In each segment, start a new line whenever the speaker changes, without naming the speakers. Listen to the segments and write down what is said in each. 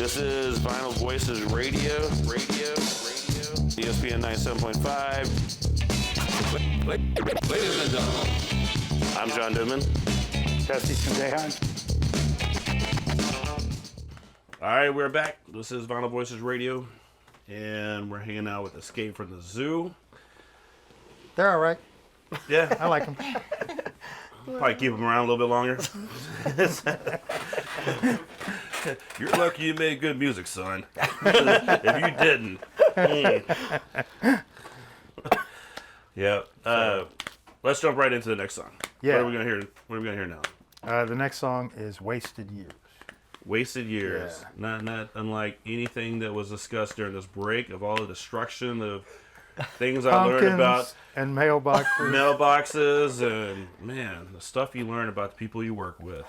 This is Vinyl Voices Radio. ESPN 97.5.
Ladies and gentlemen,
I'm John Dooman.
Dusty Sunday.
All right, we're back. This is Vinyl Voices Radio, and we're hanging out with Escape from the Zoo.
They're all right.
Yeah,
I like them.
probably keep them around a little bit longer. You're lucky you made good music, son. If you didn't. Yeah. Let's jump right into the next song.
Yeah.
What are we gonna hear? What are we gonna hear now?
The next song is Wasted Years.
Wasted Years.
Yeah.
Not unlike anything that was discussed during this break of all the destruction of things I learned about
and mailboxes.
And man, the stuff you learn about the people you work with.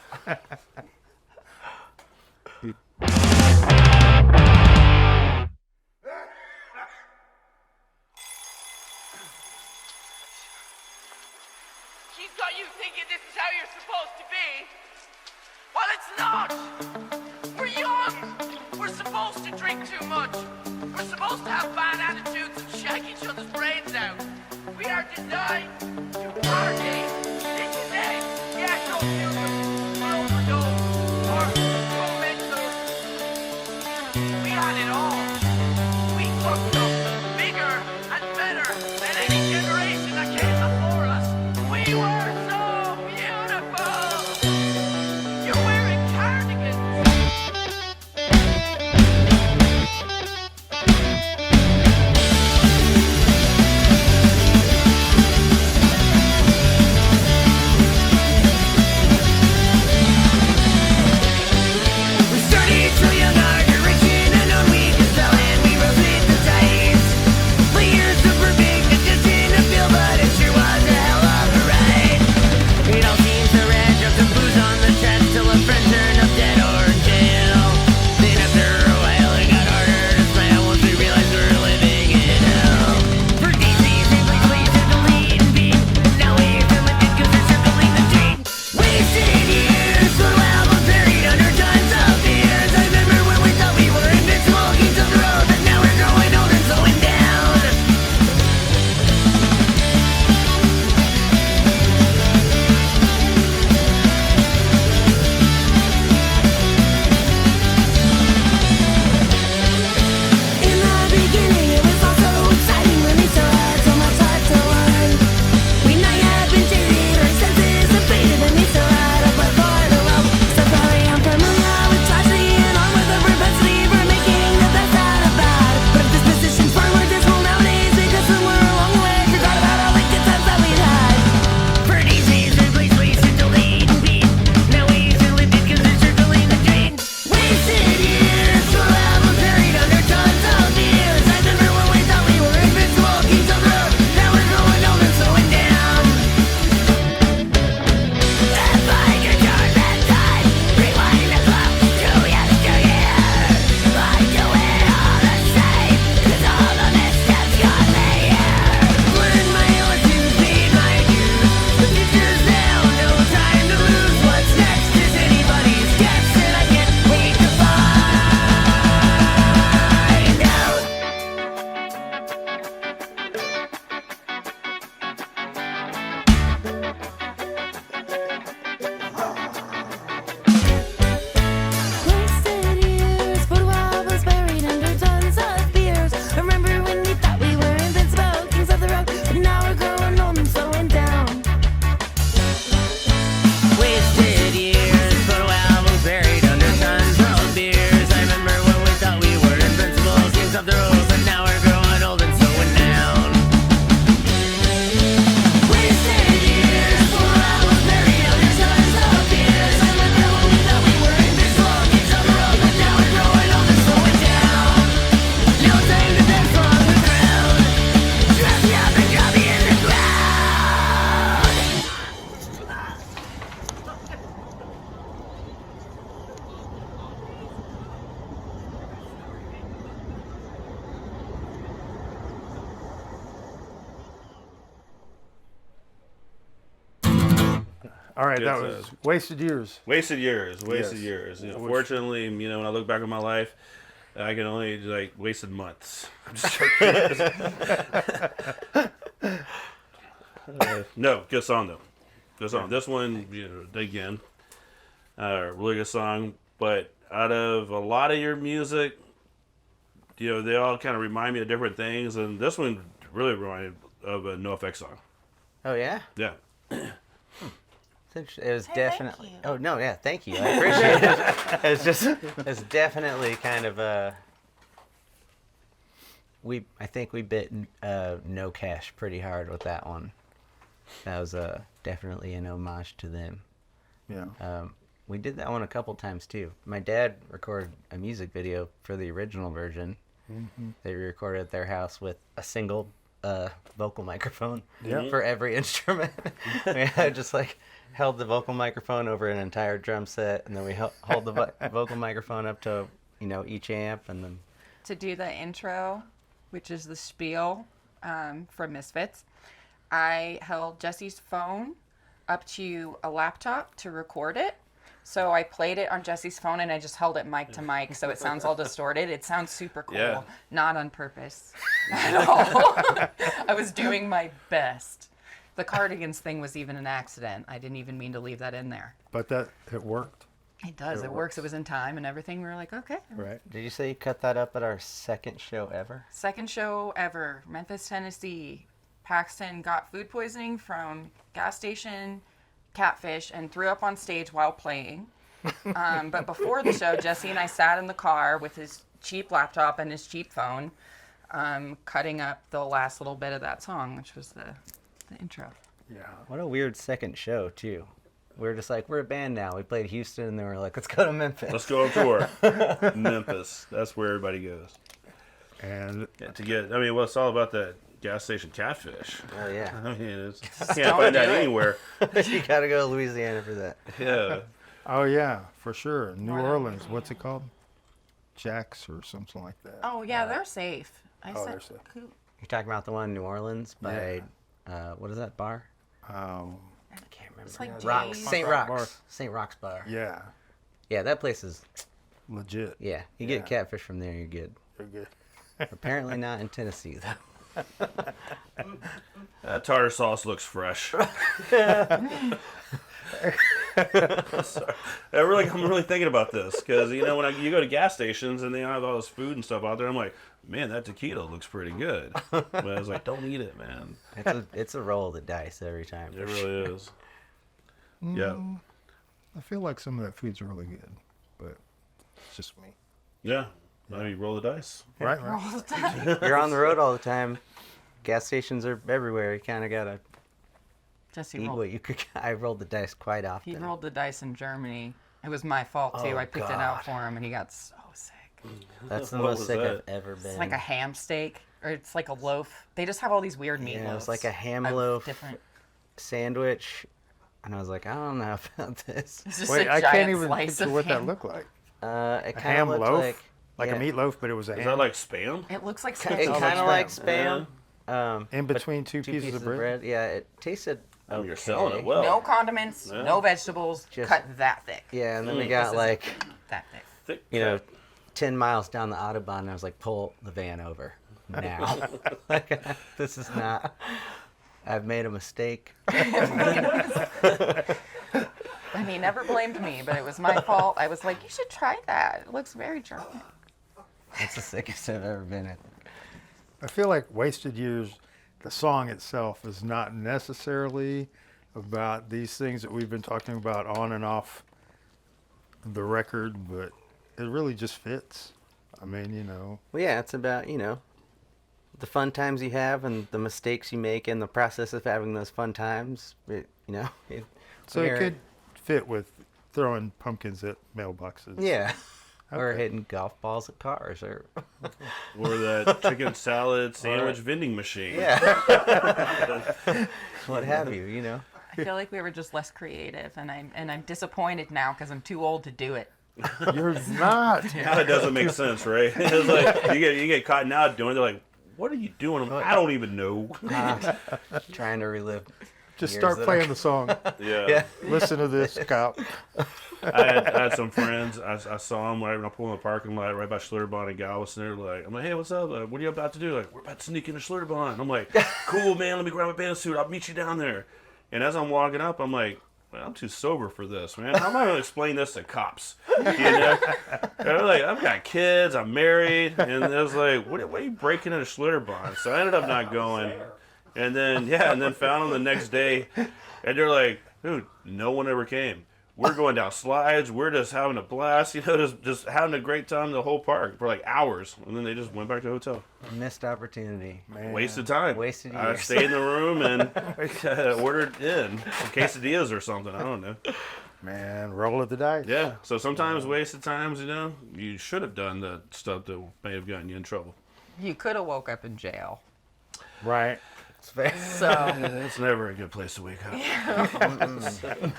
She's got you thinking this is how you're supposed to be. Well, it's not. We're young. We're supposed to drink too much. We're supposed to have bad attitudes and shag each other's brains out. We are designed to party, disconnect, get no music, overdose, or torment us. We had it all. We fucked up bigger and better than any generation that came before us. We were so beautiful. You're wearing cardigans.
All right,
Good
that was Wasted Years.
Wasted years.
Yes.
You know, fortunately, you know, when I look back on my life, I can only like wasted months. I'm just joking. No, good song though. Good song. This one, you know, again, really good song. But out of a lot of your music, you know, they all kind of remind me of different things, and this one really reminded of a NoFX song.
Oh yeah.
Yeah.
It was definitely.
you.
Oh no, yeah, thank you. I appreciate it. It's definitely kind of I think we bit No Cash pretty hard with that one. That was definitely an homage to them.
Yeah.
We did that one a couple times too. My dad recorded a music video for the original version.
Mm-hmm.
They recorded at their house with a single vocal microphone
Yeah.
for every instrument. I just like held the vocal microphone over an entire drum set, and then we hold the vocal microphone up to, you know, each amp, and then
To do the intro, which is the spiel from Misfits, I held Jesse's phone up to a laptop to record it. So I played it on Jesse's phone, and I just held it mic to mic, so it sounds all distorted. It sounds super cool,
Yeah.
not on purpose at all. I was doing my best. The Cardigans thing was even an accident. I didn't even mean to leave that in there.
But it worked.
It does. It works. It was in time and everything. We were like, okay.
Right.
did you say you cut that up at our second show ever?
Second show ever, Memphis, Tennessee. Paxton got food poisoning from gas station Catfish and threw up on stage while playing. But before the show, Jesse and I sat in the car with his cheap laptop and his cheap phone, cutting up the last little bit of that song, which was the intro.
Yeah.
What a weird second show too. We were just like, we're a band now. We played Houston, and then we're like, let's go to Memphis.
Let's go on tour. Memphis. That's where everybody goes.
And
To get, I mean, well, it's all about that gas station Catfish.
Oh yeah.
I mean, can't find that anywhere.
You gotta go to Louisiana for that.
Yeah.
oh yeah, for sure. New Orleans. What's it called? Jack's or something like that.
Oh, yeah, they're safe.
they're safe.
Cool.
You're talking about the one in New Orleans by, what is that bar?
Oh.
I can't remember.
It's like
Rocks.
Jay's.
St.
Bar.
Rocks. St. Rocks Bar.
Yeah.
Yeah, that place is,
Legit.
yeah. You
Yeah.
get catfish from there, you're good.
You're good.
Apparently not in Tennessee, though.
That tartar sauce looks fresh. I'm really thinking about this because, you know, when you go to gas stations and they have all this food and stuff out there, I'm like, man, that tequila looks pretty good. But I was like, don't eat it, man.
It's a roll of the dice every time.
It really is. Yeah.
I feel like some of that food's really good, but it's just me.
Yeah. I mean, roll the dice.
Right, right.
You're on the road all the time. Gas stations are everywhere. You kind of gotta
Jesse
eat
rolled.
what you could. I rolled the dice quite
He
often.
rolled the dice in Germany. It was my fault, too.
Oh,
I picked it
God.
out for him, and he got so sick.
That's the
What
most
was
sick
that?
I've ever been.
It's like a ham steak, or it's like a loaf. They just have all these weird meatloafs.
Yeah, it was like a ham
of
loaf
Different.
sandwich, and I was like, I don't know about this.
It's just
Wait,
a
I
giant
can't even
slice
picture
of
what that
ham.
looked like.
It
A
kind
ham
of looked
loaf? Like
yeah.
a meatloaf, but it was a
Is
ham.
that like Spam?
It looks like
It
spaghetti.
kind of like
Spam.
spam.
In
but
between two pieces of bread?
Yeah, it tasted.
I mean, you're
okay.
selling it well.
No condiments,
Yeah.
no vegetables,
Just-
cut that thick.
Yeah, and then we
Mm.
got
This is
like,
That thick.
Thick
you know,
cut.
10 miles down the Autobahn, and I was like, pull the van over now. Like, this is not. I've made a mistake.
And he never blamed me, but it was my fault. I was like, you should try that. It looks very German.
That's the sickest I've ever been at.
I feel like Wasted Years, the song itself, is not necessarily about these things that we've been talking about on and off the record, but it really just fits. I mean, you know.
Well, yeah, it's about, you know, the fun times you have and the mistakes you make in the process of having those fun times.
So it could fit with throwing pumpkins at mailboxes.
Yeah. Or
Okay.
hitting golf balls at cars, or
Or that chicken salad sandwich vending machine.
yeah, what have you? You know.
I feel like we were just less creative, and I'm disappointed now because I'm too old to do it.
You're not.
Now it doesn't make sense, right? It's like you get caught now doing it. They're like, what are you doing? I'm like, I don't even know.
Trying to relive
Just
Years
start
that
playing the song.
Yeah.
Listen to this, cop.
I had some friends. I saw them right when I pulled in the parking lot right by Schlitterbahn and Galveston. They're like, I'm like, hey, what's up? Like, what are you about to do? Like, we're about to sneak into Schlitterbahn. I'm like, cool, man. Let me grab my band suit. I'll meet you down there. And as I'm walking up, I'm like, man, I'm too sober for this, man. How am I going to explain this to cops? You know? They're like, I've got kids. I'm married. And it was like, what are you breaking into Schlitterbahn? So I ended up not going. And then found them the next day. And they're like, dude, no one ever came. We're going down slides. We're just having a blast, you know, just having a great time in the whole park for like hours. And then they just went back to the hotel.
Missed opportunity.
Man.
Wasted time.
Wasted
I
years.
stayed in the room and ordered in some quesadillas or something. I don't know.
Man, roll of the dice.
Yeah. So sometimes wasted times, you know, you should have done the stuff that may have gotten you in trouble.
You could have woke up in jail.
Right.
It's fair.
So,
It's never a good place to wake up.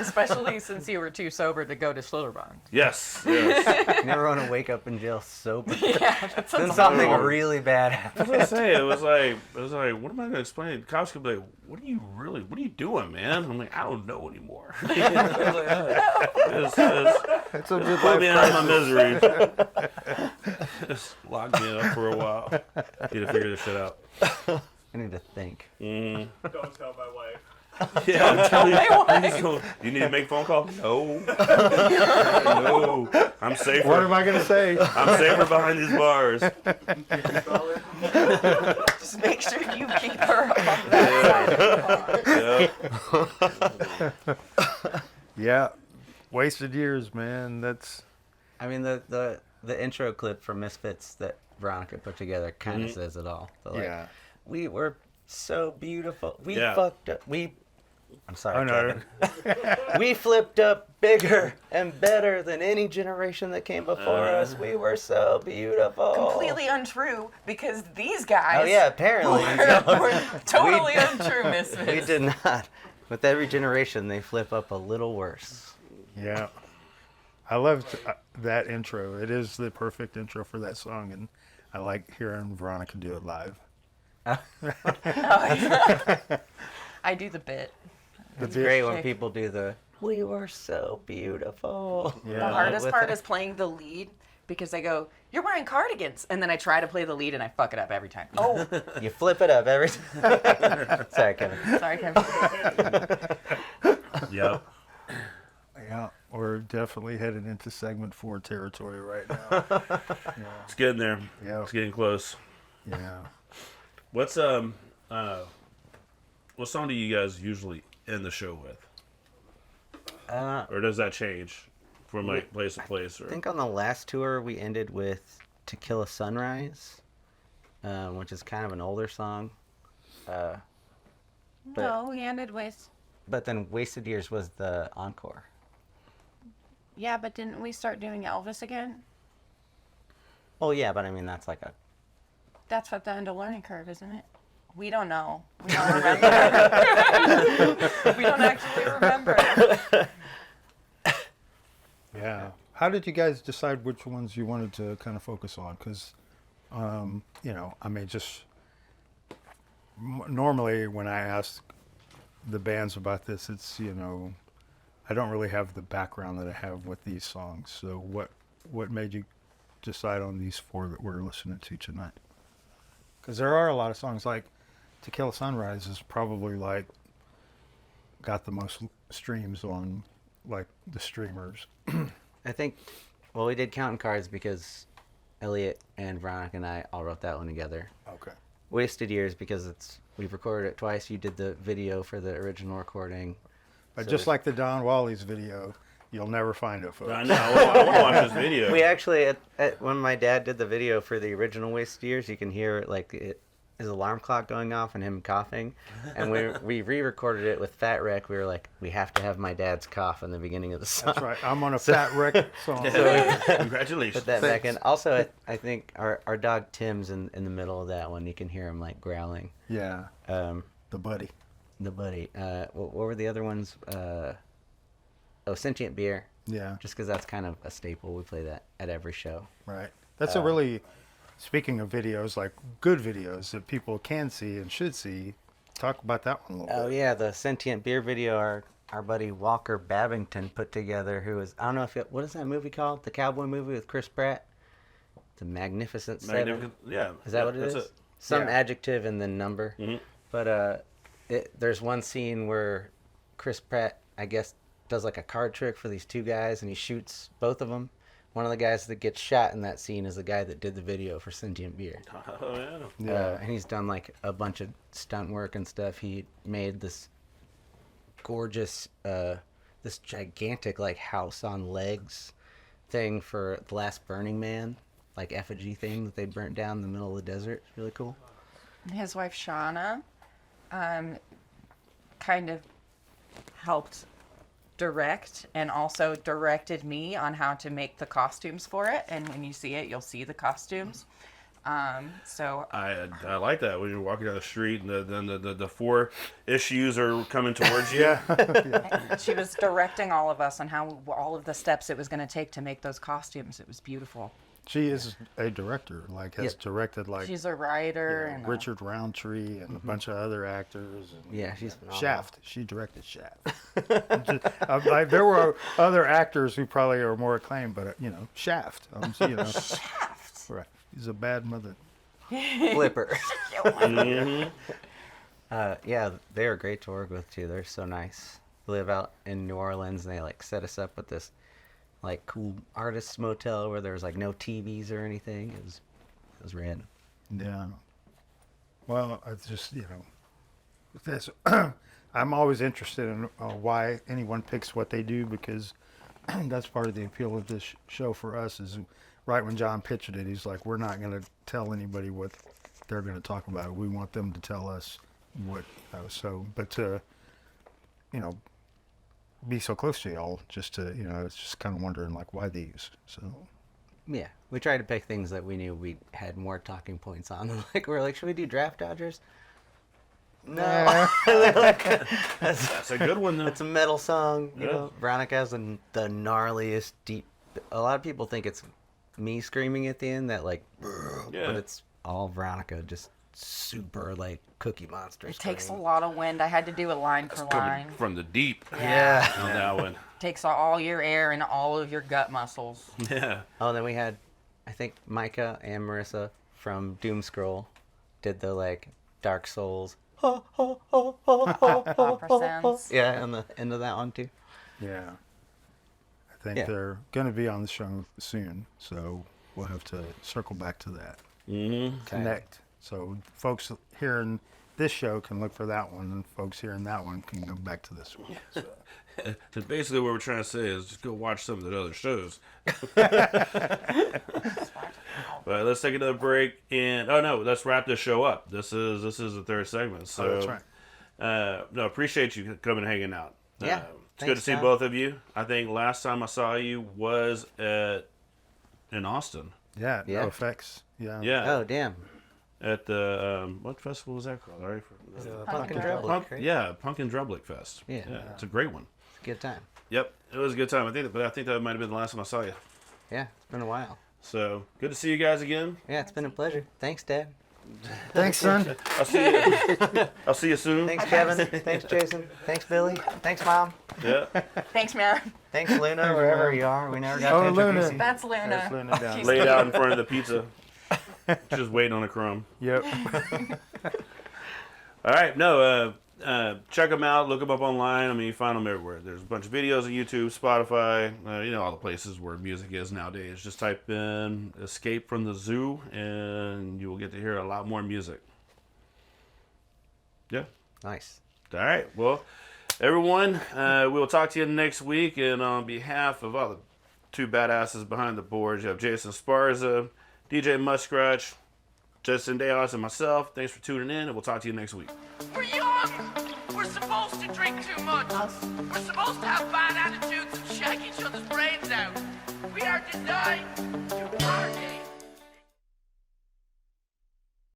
especially since you were too sober to go to Schlitterbahn.
Yes.
You never want to wake up in jail sober.
Yeah, that's
Then something really bad
I
happens.
was gonna say it was like, what am I gonna explain? Cops could be like, what are you doing, man? I'm like, I don't know anymore. It's
It's a good
put me
life
out of my misery. Just lock me up for a while. Need to figure this shit out.
I need to think.
Mm.
Don't tell my wife.
Yeah, I'm telling you.
my
I'm just going, you need to make a phone call? No. No. I'm safer.
What am I going to say?
I'm safer behind these bars.
Just make sure you keep her off that
Yeah.
Yeah. Wasted years, man. That's
I mean, the intro clip from Misfits that Veronica put together kind of says it all. So, like,
yeah.
we were so beautiful. We
Yeah.
fucked up. I'm sorry,
I know.
Kevin. We flipped up bigger and better than any generation that came before us. We were so beautiful.
completely untrue because these guys
Oh yeah, apparently.
were totally
We-
untrue misfits.
We did not. With every generation, they flip up a little worse.
Yeah. I loved that intro. It is the perfect intro for that song, and I like hearing Veronica do it live.
I do the bit.
It's great when people do the "We were so beautiful."
Yeah.
The hardest
With
part
it.
is playing the lead because I go, "You're wearing cardigans," and then I try to play the lead and I fuck it up every time. Oh,
You flip it up every time. Sorry, Kevin.
sorry, Kevin.
Yep.
Yeah. We're definitely headed into segment 4 territory right now.
It's getting there.
Yeah.
It's getting close.
Yeah.
What's what song do you guys usually end the show with? Or does that change from like place to place? Or
I think on the last tour we ended with "To Kill a Sunrise," which is kind of an older song.
No, we ended with.
But then "Wasted Years" was the encore.
Yeah, but didn't we start doing Elvis again?
Oh yeah, but I mean that's like a.
That's at the end of learning curve, isn't it? We don't know. We don't remember. We don't actually remember.
Yeah. How did you guys decide which ones you wanted to kind of focus on? Because, you know, I mean, just normally when I ask the bands about this, it's, you know, I don't really have the background that I have with these songs. So what made you decide on these 4 that we're listening to tonight? Because there are a lot of songs like "To Kill a Sunrise" is probably like got the most streams on like the streamers.
I think, well, we did counting cards because Elliot and Veronica and I all wrote that one together.
Okay.
"Wasted Years" because we've recorded it twice. You did the video for the original recording.
But
So
just like the Don Wally's video, you'll never find it, folks.
I know. I want to watch this video.
We actually, when my dad did the video for the original "Wasted Years," you can hear his alarm clock going off and him coughing. And we re-recorded it with Fat Wreck. We were like, we have to have my dad's cough in the beginning of the song.
That's right. I'm on a Fat Wreck song.
Congratulations.
Put that back in. Also, I think our dog Tim's in the middle of that one. You can hear him like growling.
Yeah,
The
the buddy.
buddy. What were the other ones? Sentient Beer.
Yeah,
Just because that's kind of a staple. We play that at every show.
right. That's a really, speaking of videos, like good videos that people can see and should see, talk about that one a little
Oh
bit.
yeah, the Sentient Beer video our buddy Walker Babington put together. Who was, I don't know if what is that movie called? The cowboy movie with Chris Pratt. The Magnificent Seven.
Yeah.
Is that what it is?
That's it.
Some
Yeah.
adjective and then number.
Mhm.
But there's one scene where Chris Pratt, I guess, does like a card trick for these two guys, and he shoots both of them. One of the guys that gets shot in that scene is the guy that did the video for Sentient Beer.
Oh, yeah.
Yeah.
And he's done like a bunch of stunt work and stuff. He made this gorgeous, this gigantic like house on legs thing for the last Burning Man, like effigy thing that they burnt down in the middle of the desert. It's really cool.
His wife Shana kind of helped direct and also directed me on how to make the costumes for it. And when you see it, you'll see the costumes. So
I like that when you're walking down the street and then the four issues are coming towards you.
Yeah.
she was directing all of us on how all of the steps it was going to take to make those costumes. It was beautiful.
She is a director, like has
Yeah.
directed like
She's a writer and
Richard Roundtree and a bunch of other actors. And
Yeah, she's phenomenal.
Shaft. She directed Shaft. Like, there were other actors who probably are more acclaimed, but Shaft. You know,
Shaft.
right? He's a bad mother.
Flipper.
Mhm.
Yeah, they were great to work with too. They're so nice. They live out in New Orleans, and they like set us up with this like cool artists motel where there was like no TVs or anything. It was rad.
Yeah. Well, it's just that's I'm always interested in why anyone picks what they do, because that's part of the appeal of this show for us. Is right when John pitched it, he's like, we're not going to tell anybody what they're going to talk about. We want them to tell us what. But to be so close to y'all, just to it's just kind of wondering like why these. So
Yeah, we tried to pick things that we knew we had more talking points on. Like we're like, should we do Draft Dodgers? No.
That's a good one, though.
It's a metal song, you
Yeah.
know. Veronica has the gnarliest, deep. A lot of people think it's me screaming at the end, that like,
Yeah.
but it's all Veronica, just super like Cookie Monster.
It takes a
scream.
lot of wind. I had to do it line for
Coming
line.
from the deep
Yeah.
on that one.
Takes all your air and all of your gut muscles.
Yeah.
Oh, then we had, I think Micah and Marissa from Doom Scroll did the like Dark Souls.
Opera sounds.
Yeah, on the end of that one too.
yeah, I think
Yeah.
they're going to be on the show soon, so we'll have to circle back to that.
Mm-hmm.
Connect. So folks hearing this show can look for that one, and folks hearing that one can go back to this one. So,
So basically, what we're trying to say is just go watch some of the other shows. But let's take another break, and let's wrap this show up. This is the third segment. So
that's right.
no, appreciate you coming and hanging out.
Yeah,
it's good
thanks,
to see
John.
both of you. I think last time I saw you was in Austin.
Yeah,
Yeah.
no effects. Yeah.
Yeah,
Oh, damn.
at the what festival was that called? All right,
Pumpkin
Drublick.
Drublick, right?
yeah, Pumpkin Drublick Fest.
Yeah.
It's a great one.
It's a good time.
Yep, it was a good time. I think that might have been the last time I saw you.
Yeah, it's been a while.
So good to see you guys again.
Yeah, it's been a pleasure. Thanks, Dad.
Thanks, son.
I'll see you. I'll see you soon.
Thanks, Kevin. Thanks, Jason. Thanks, Billy. Thanks, Mom.
Yeah.
Thanks, man.
Thanks, Luna, wherever you are. We never got
Oh,
to introduce
Luna.
you.
That's Luna.
That's Luna down.
She's
Laid out in front of the pizza. Just waiting on a crumb.
Yep.
All right. No, check them out. Look them up online. I mean, you find them everywhere. There's a bunch of videos on YouTube, Spotify, all the places where music is nowadays. Just type in Escape from the Zoo, and you will get to hear a lot more music. Yeah.
Nice.
All right. Well, everyone, we'll talk to you next week. And on behalf of all the two badasses behind the boards, you have Jason Sparza, DJ Muskrat, Justin Deos, and myself. Thanks for tuning in, and we'll talk to you next week.
We're young. We're supposed to drink too much.